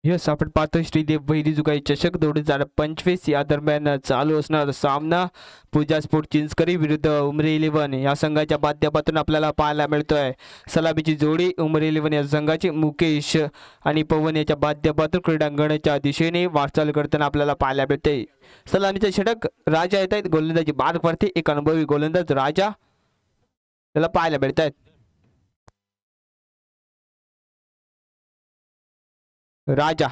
Yes, आपण पाहतोय श्रीदेव बहिरी जुगाई चषक 2025 या दरम्यान चालू असणार सामना पूजा स्पोर्ट चिंचकरी विरुद्ध उमरी 11 या संघाच्या माध्यमातून आपल्याला पाहायला मिळतोय. सलामीची जोडी उमरी 11 या संघाची मुकेश आणि पवन याच्या माध्यमातून क्रीडांगणाच्या दिशेने वाटचाल करताना आपल्याला पाहायला मिळते. सलामीचे षटक राजा येत आहेत, गोलंदाजी मार्गवरती एक अनुभवी गोलंदाज राजा त्याला पाहायला मिळत आहेत. राजा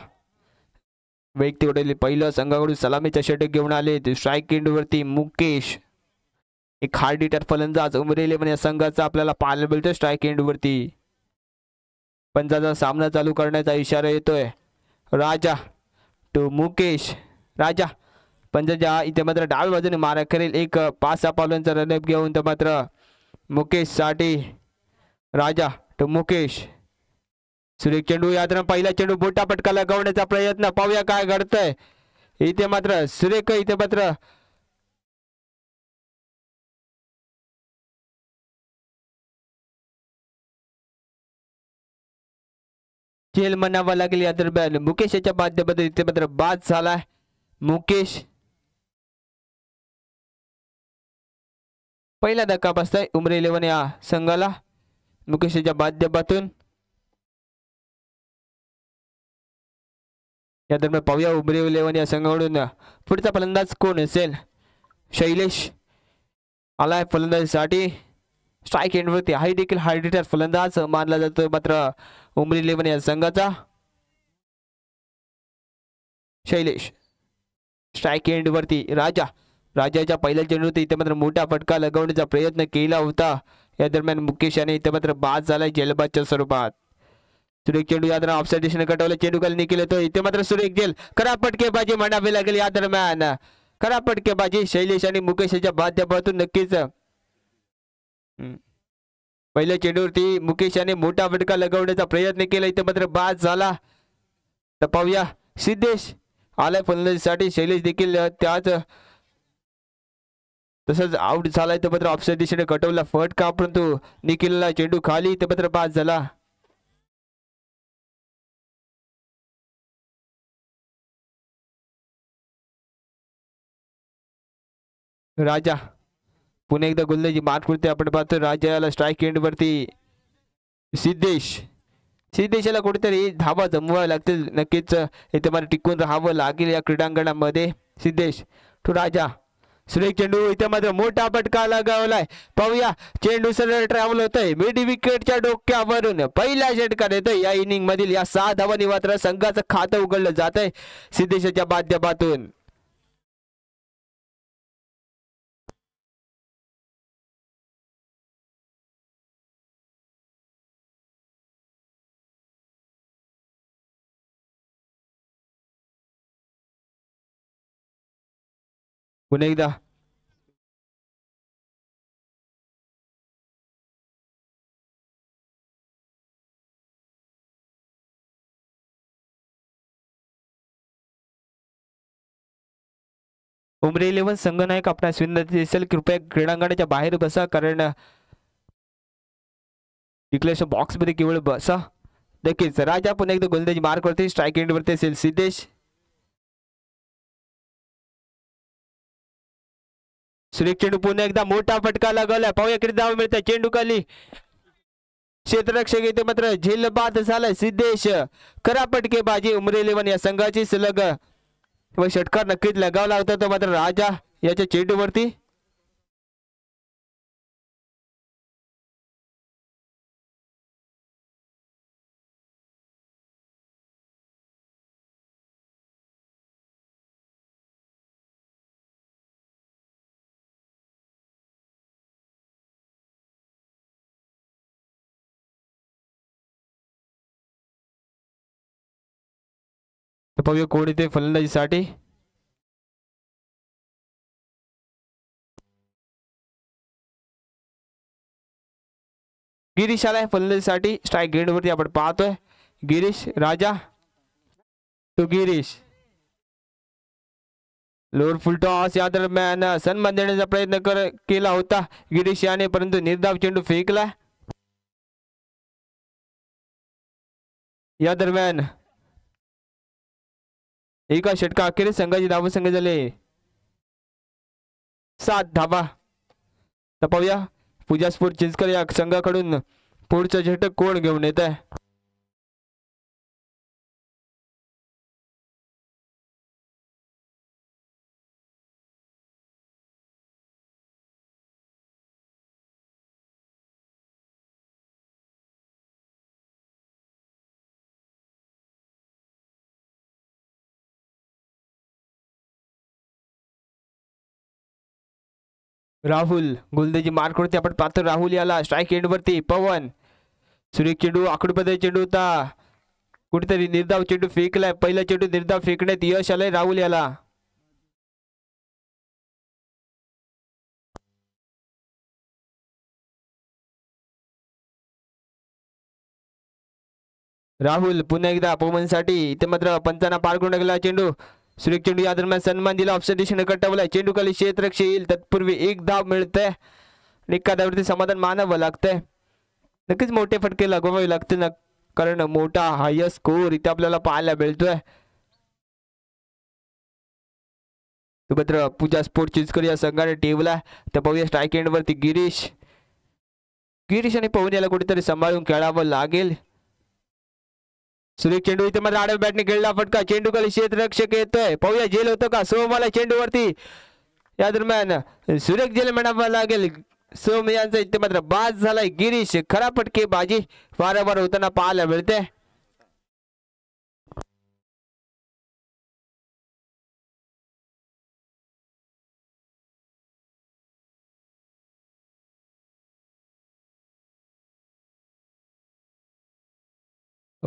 वैयक्तिक उडवले पहिलं संघाकडून सलामीचा षटक घेऊन आले. स्ट्राईक एंडवरती मुकेश एक हार्ड हिटर फलंदाज उमरी 11 या संघाचा आपल्याला पाहायला मिळतोय. स्ट्राईक एंडवरती पंचाचा सामना चालू करण्याचा इशारा येतोय. राजा टू मुकेश. राजा पंचाच्या इथे मात्र डाव्या बाजूने मारा करेल. एक 5-6 पावलांचा रनअप घेऊन तर मात्र मुकेश साठी राजा टू मुकेश. सुरेख चेंडू यात्रा पहिला चेंडू मोठा पटका लगावण्याचा प्रयत्न. पाहूया काय घडतंय इथे मात्र सुरेख इथे मात्र जेल म्हणावा लागेल या दरम्यान. मुकेश याच्या माध्यमातून इथे मात्र बाद झालाय. मुकेश पहिला धक्का बसताय उमरी 11 या संघाला मुकेश याच्या माध्यमातून. या दरम्यान पाहूया उमरी 11 या संघाकडून पुढचा फलंदाज कोण असेल. शैलेश आलाय फलंदाजीसाठी. स्ट्राईक एंडवरती हाय देखील हार्ड हिटर फलंदाज मानला जातो मात्र उमरी 11 या संघाचा. शैलेश स्ट्राईक एंडवरती राजा. राजाच्या पहिल्या चेंडूत इथे मात्र मोठा फटका लगवण्याचा प्रयत्न केला होता. या दरम्यान मुकेश याने इथे मात्र बाद झालाय जेलबादच्या स्वरूपात. सुरेख चेंडू या दरम्यान ऑफसाईड दिशेने कटवला. चेंडू खाली निघेल तो इथे मात्र सुरेख जेल खराब फटकेबाजी म्हणावी लागेल या दरम्यान. खराब फटकेबाजी शैलेश आणि मुकेश याच्या माध्यमातून नक्कीच. पहिल्या चेंडूवरती मुकेश याने मोठा फटका लगवण्याचा प्रयत्न केला इथे मात्र बाद झाला. तर पाहूया सिद्धेश आलाय फलंदाजीसाठी. शैलेश देखील त्याच तसंच आउट झालाय तर मात्र ऑफसाईड दिशेने कटवला फटका परंतु निखिलला चेंडू खाली ते मात्र बाद झाला. राजा पुन्हा एकदा गोलंदाजी मार्क करते. आपण पाहतो राजा याला स्ट्राईक एंड वरती सिद्धेश. सिद्धेशाला कुठेतरी धावा जमवाव्या लागतील. नक्कीच इथे मला टिकून राहावं लागेल या क्रीडांगणामध्ये. सिद्धेश टू राजा. सुरेख चेंडू इथे मात्र मोठा फटका लगावलाय. पाहूया चेंडू सरळ ट्रॅव्हल होतोय मिड विकेटच्या डोक्यावरून. पहिल्या षटकात येतोय या इनिंग मधील. या 6 धावांनी मात्र संघाचं खातं उघडलं जात आहे सिद्धेशाच्या माध्यमातून. पुन्हा एकदा उमरी 11 संघनायक आपणास विनंती असेल कृपया क्रीडांगणाच्या बाहेर बसा कारण इकडे बॉक्स मध्ये केवळ बसा. नक्कीच राजा पुन्हा एकदा गोलंदाजी मार्क वरती. स्ट्राईक एंड वरती असेल सिद्धेश. सुरेख चेंडू पुन्हा एकदा मोठा फटका लागला. पाहूया किती धावा मिळतात. चेंडू खाली क्षेत्ररक्षक इथे मात्र झेलबाद झालाय सिद्धेश. खरा फटकेबाजी उमरी 11 या संघाची सलग व षटकार नक्कीच लगावला होता तो मात्र राजा याच्या चेंडूवरती. पाहूया कोण इथे फलंदाजीसाठी. गिरीश आलाय फलंदाजीसाठी. स्ट्राईक गेंड वरती आपण पाहतोय गिरीश. राजा तो गिरीश. लोअर फुल टॉस या दरम्यान सन्मान देण्याचा प्रयत्न केला होता गिरीश याने परंतु निर्धाव चेंडू फेकला. या दरम्यान एका षटका अखेरीस संघाची धावसंख्या झाले 7 धावा. तर पाहूया पूजा स्पोर्ट चिंचकर या संघाकडून पुढचं षटक कोण घेऊन येत आहे. राहुल गोलंदाजी मार्क वरती आपण पाहतो. राहुल याला स्ट्राईक एंड वरती. पवन सुरेख चेंडू आकडूपदे चेंडू होता. कुठेतरी निर्धाव चेंडू फेकलाय. पहिला चेंडू निर्धाव फेकण्यात यश आलंय राहुल याला. राहुल पुन्हा एकदा पवनसाठी. इथे मात्र पंचांना पार करून गेला चेंडू. सुरेख चेंडू या दरम्यान सन्मान दिला. ऑप्शन दिशेने कटवलाय. चेंडू खाली क्षेत्ररक्षक येईल तत्पूर्वी एक धाव मिळतंय. एका धाववरती समाधान मानावं लागतंय. नक्कीच मोठे फटके लगवावे लागतील ना, कारण मोठा हायस्ट स्कोर इथे आपल्याला पाहायला मिळतोय. मात्र पूजा स्पोर्ट चिंचकर या संघाने ठेवला. तर पाहूया स्ट्राईक एंड वरती गिरीश. गिरीश आणि पवन याला कुठेतरी सांभाळून खेळावं लागेल. सुरेख चेंडू इथे मात्र आडव्या बॅटने खेळला फटका. चेंडू खाली क्षेत्ररक्षक येतोय. पाहूया जेल होतं का. सोमवाला चेंडू वरती. या दरम्यान सुरेख जेल म्हणावं लागेल. सोम यांचा इथे मात्र बाद झालाय. गिरीश खरा फटके बाजी वारंवार होताना पाहायला मिळते.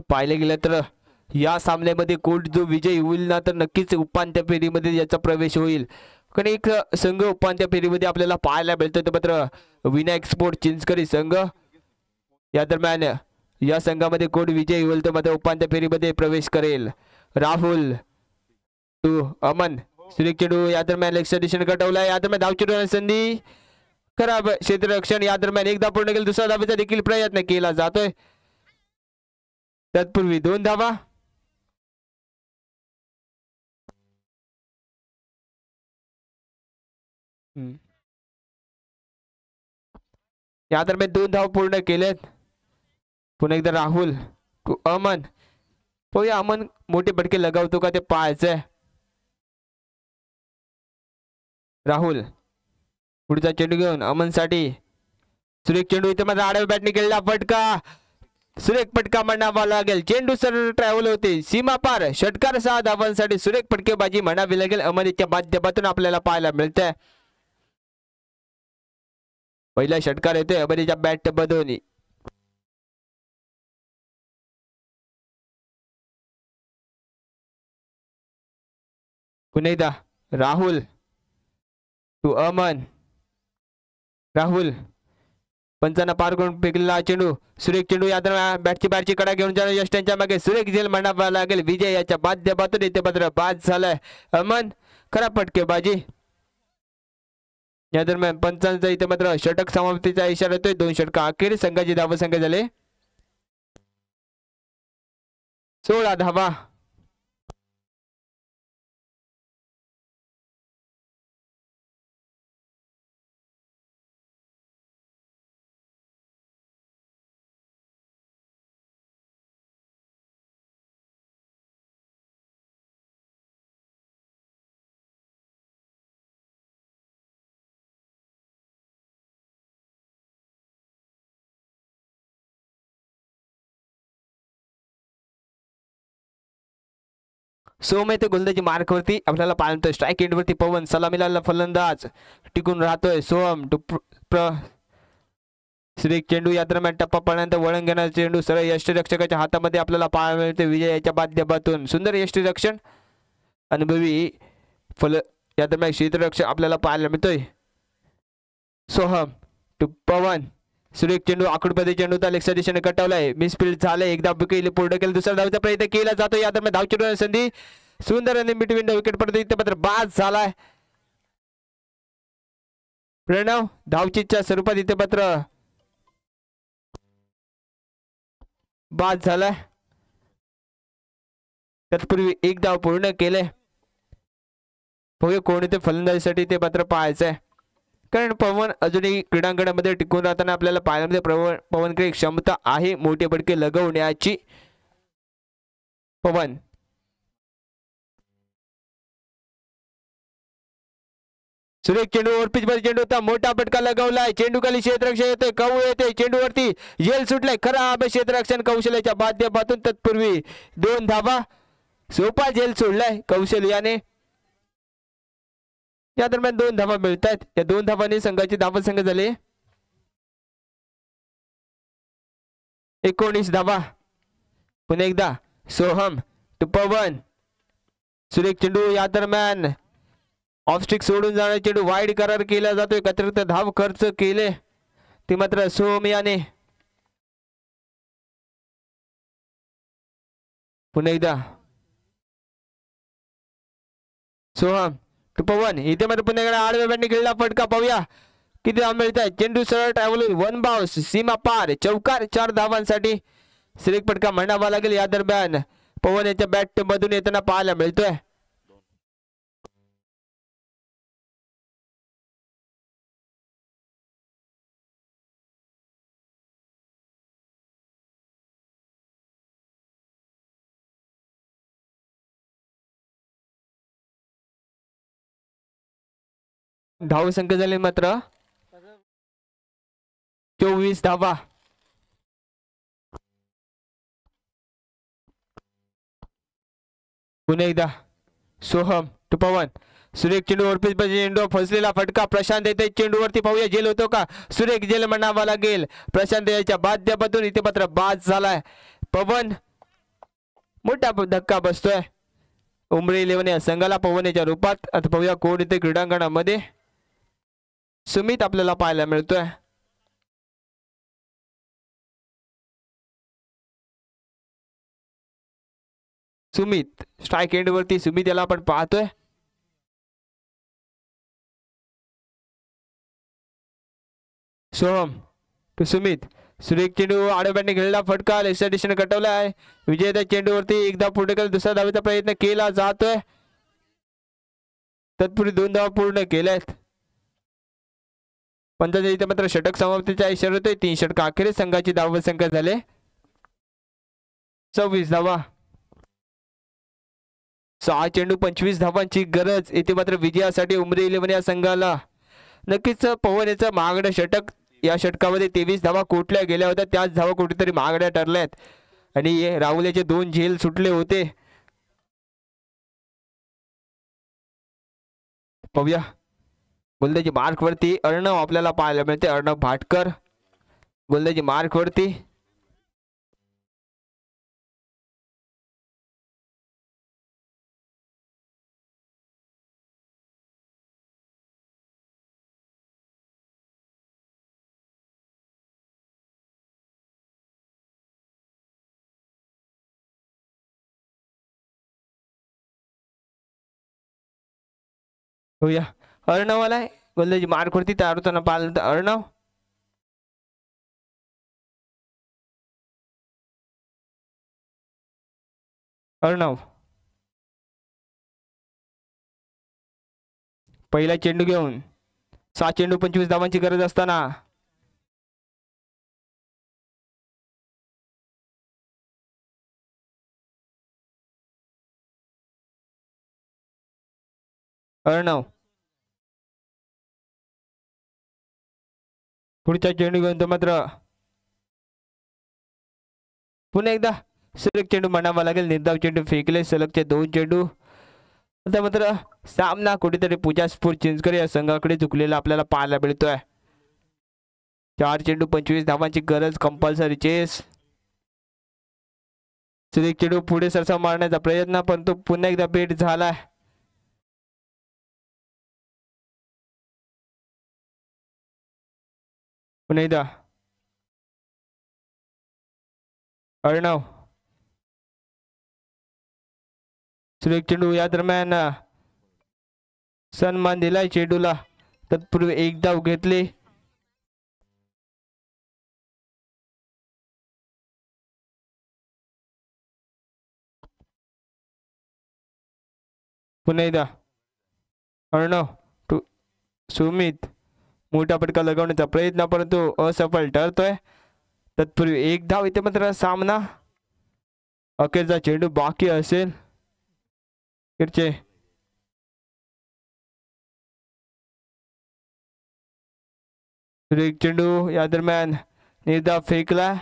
पाहिले गेलं तर या सामन्यामध्ये कोण जो विजयी होईल ना, तर नक्कीच उपांत्य फेरीमध्ये याचा प्रवेश होईल. कारण एक संघ उपांत्य फेरीमध्ये आपल्याला पाहायला मिळतो. तर मात्र विनायक स्पोर्ट चिंचकरी संघ. या दरम्यान या संघामध्ये कोण विजयी होईल तर मात्र उपांत्य फेरीमध्ये प्रवेश करेल. राहुल टू अमन. सुरेख चेंडू या दरम्यान लेग दिशेने कटवला. या दरम्यान धावचेंडू संधी खराब क्षेत्ररक्षण. या दरम्यान एकदा पूर्ण केलं. दुसरा धावेचा देखील प्रयत्न केला जातोय. तत्पूर्वी 2 धावा. या दरम्यान 2 धाव पूर्ण केलेत. पुन्हा एकदा राहुल टू अमन. पाहूया अमन मोठे फटके लगावतो का ते पाहायचंय. राहुल पुढचा चेंडू घेऊन अमनसाठी. सुरेख चेंडू इथे मात्र आडव्या बॅटने खेळला फटका. सुरेख फटका म्हणावा लागेल. चेंडू सर ट्रॅव्हल होते सीमा पार. षटकार 6 धावांसाठी सुरेख फटकेबाजी म्हणावी लागेल. अमनच्या माध्यमातून आपल्याला पाहायला मिळतंय. पहिला षटकार येतोय अमनच्या बॅट मधून. पुन्हा एकदा राहुल टू अमन. राहुल पंचांना पार करून फेकलेला चेंडू. सुरेख चेंडू या दरम्यान बॅटची बारची कडा घेऊन जाणार यष्ट्यांच्या मागे. सुरेख जेल म्हणावा लागेल. विजय याच्या माध्यमातून इथे मात्र बाद झालाय अमन. खरा फटकेबाजी. या दरम्यान पंचांचा इथे मात्र षटक समाप्तीचा इशारा येतोय. 2 षटका अखेर संघाची धावसंख्या झाले 16 धावा. सोम येथे गोलंदाजी मार्कवरती आपल्याला पाहतोय. स्ट्राईक एंड वरती पवन. सलामीला फलंदाज टिकून राहतोय. सोम सुरेख चेंडू या दरम्यान टप्पा पडल्यानंतर वळण घेणार चेंडू सरळ यष्टीरक्षकाच्या हातामध्ये आपल्याला पाहायला मिळते. विजय याच्या माध्यमातून सुंदर यष्टीरक्षण. अनुभवी या दरम्यान क्षेत्ररक्षक आपल्याला पाहायला मिळतोय. सोहम टू पवन. सुरेख चेंडू आकडूपदे चेंडू लेगच्या दिशेने कटवलाय. मिसफील्ड झालंय. एकदा पूर्ण केलं. दुसरा धावचा प्रयत्न केला जातो. या दरम्यान धावचेंडू संधी. सुंदर आणि बिटवीन विकेट पडतो. इथे मात्र बाद झालाय प्रणव. धावचीच्या स्वरूपात इथे मात्र बाद झालाय. तत्पूर्वी एक धाव पूर्ण केले. बघूया कोण ते फलंदाजीसाठी ते मात्र पाहायचंय, कारण पवन अजूनही क्रीडांगणामध्ये टिकून राहताना आपल्याला पाहायला पवनकडे क्षमता आहे मोठे फटके लगवण्याची. पवन सुरेख चेंडू ओव्हरपिच मध्ये चेंडू होता, मोठा फटका लगवलाय. चेंडू खाली क्षेत्ररक्षण येते, कऊ येते, चेंडूवरती झेल सुटलाय. खराब क्षेत्ररक्षण कौशल्याच्या माध्यमातून. तत्पूर्वी 2 धावा. सोपा झेल सोडलाय कौशल्याने. या दरम्यान 2 धावा मिळत आहेत. या 2 धावांनी संघाची धावसंख्या झाली 19 धावा. पुन्हा एकदा सोहम टू पवन. सुरेख चेंडू या दरम्यान ऑफस्टिक सोडून जाणारा चेंडू वाईड करार केला जातोय. अतिरिक्त धाव खर्च केले ते मात्र सोहम याने. पुन्हा एकदा सोहम टू पवन. इथे मात्र पुन्हा एकदा आडव्या बॅटने खेळला फटका. पाहूया किती धाव मिळत आहे. चेंडू सरळ ट्रॅव्हल 1 बाउन्स सीमा पार. चौकार 4 धावांसाठी सुरेख फटका म्हणावा लागेल. या दरम्यान पवन याच्या बॅट मधून येताना पाहायला मिळतोय. धाव संख्या झाली मात्र 24 धावा. पुन्हा एकदा सोहम टू पवन. सुरेख चेंडू ओरपीस चेंडू फसलेला फटका. प्रशांत येते चेंडूवरती. पाहूया झेल होतो का. सुरेख झेल म्हणावा लागेल. प्रशांत याच्या बाध्यापासून इथे मात्र बाद झालाय. पवन मोठा धक्का बसतोय उमरी 11 या संघाला पवनच्या रूपात. आता पाहूया कोण इथे क्रीडांगणामध्ये. सुमित आपल्याला पाहायला मिळतोय. सुमित स्ट्राइक एंड वरती सुमित याला आपण पाहतोय. सोहम टू सुमित. सुरेख चेंडू आडव्या बॅटने खेळला फटका. लेफ्ट दिशेने कटवलाय. विजय चेंडूवरती एकदा पुढे केला. दुसऱ्या धावेचा प्रयत्न केला जातोय. तत्पूर्वी 2 धावा पूर्ण केल्यात. पंचायत इथे मात्र षटक समाप्तीचा इशारा होतोय. 3 षटक अखेरीस संघाची धावसंख्या झाले 26 धावा. 6 चेंडू 25 धावांची गरज येथे मात्र विजयासाठी उमरी 11 या संघाला. नक्कीच पवन याचं महागडं षटक. या षटकामध्ये 23 धावा कोटल्या गेल्या होत्या. त्याच धावा कुठेतरी महागड्या ठरल्यात आणि राहुल याचे 2 झेल सुटले होते. पाहूया गोलंदाजी मार्क वरती अर्णव आपल्याला पाहायला मिळते. अर्णव भाटकर गोलंदाजी मार्क वरती. होया अर्णव आलाय गोलंदाजी मार्क वरती. तयार होताना पाहिलं अर्णव. अर्णव पहिला चेंडू घेऊन 6 चेंडू 25 धावांची गरज असताना अर्णव पुढचा चेंडू घेऊन तो मात्र पुन्हा एकदा सुरेख चेंडू म्हणावा लागेल. निर्धाव चेंडू फेकले. सलगचे 2 चेंडू. आता मात्र सामना कुठेतरी पूजास्पूर चिंचकर या संघाकडे झुकलेला आपल्याला पाहायला मिळतोय. 4 चेंडू 25 धावांची गरज कंपल्सरी चेस. सुरेख चेंडू पुढे सरसा मारण्याचा प्रयत्न पण तो पुन्हा एकदा बेट झालाय. पुन्हा एकदा अर्णव. सुरेख चेंडू या दरम्यान सन्मान दिलाय चेंडूला. तत्पूर्वी एक धाव घेतली. पुन्हा एकदा अर्णव टू सुमित मोठा फटका लगावण्याचा प्रयत्न परंतु असफल ठरतोय. तत्पूर्वी एक धाव इथे मात्र सामना अखेरचा चेंडू बाकी असेल. अखेरचे एक चेंडू या दरम्यान निर्धाव फेकला.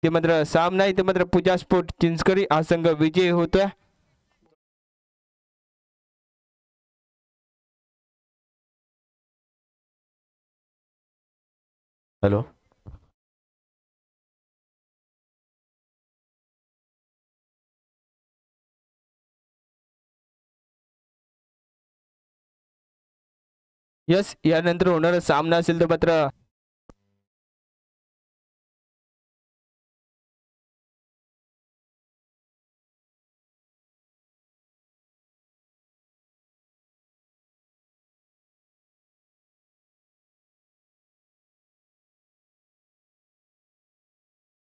ते मात्र सामना इथे मात्र पूजा स्पोर्ट चिंचकरी हा संघ विजयी होतोय. हॅलो यस यानंतर होणारा सामना असेल तर मात्र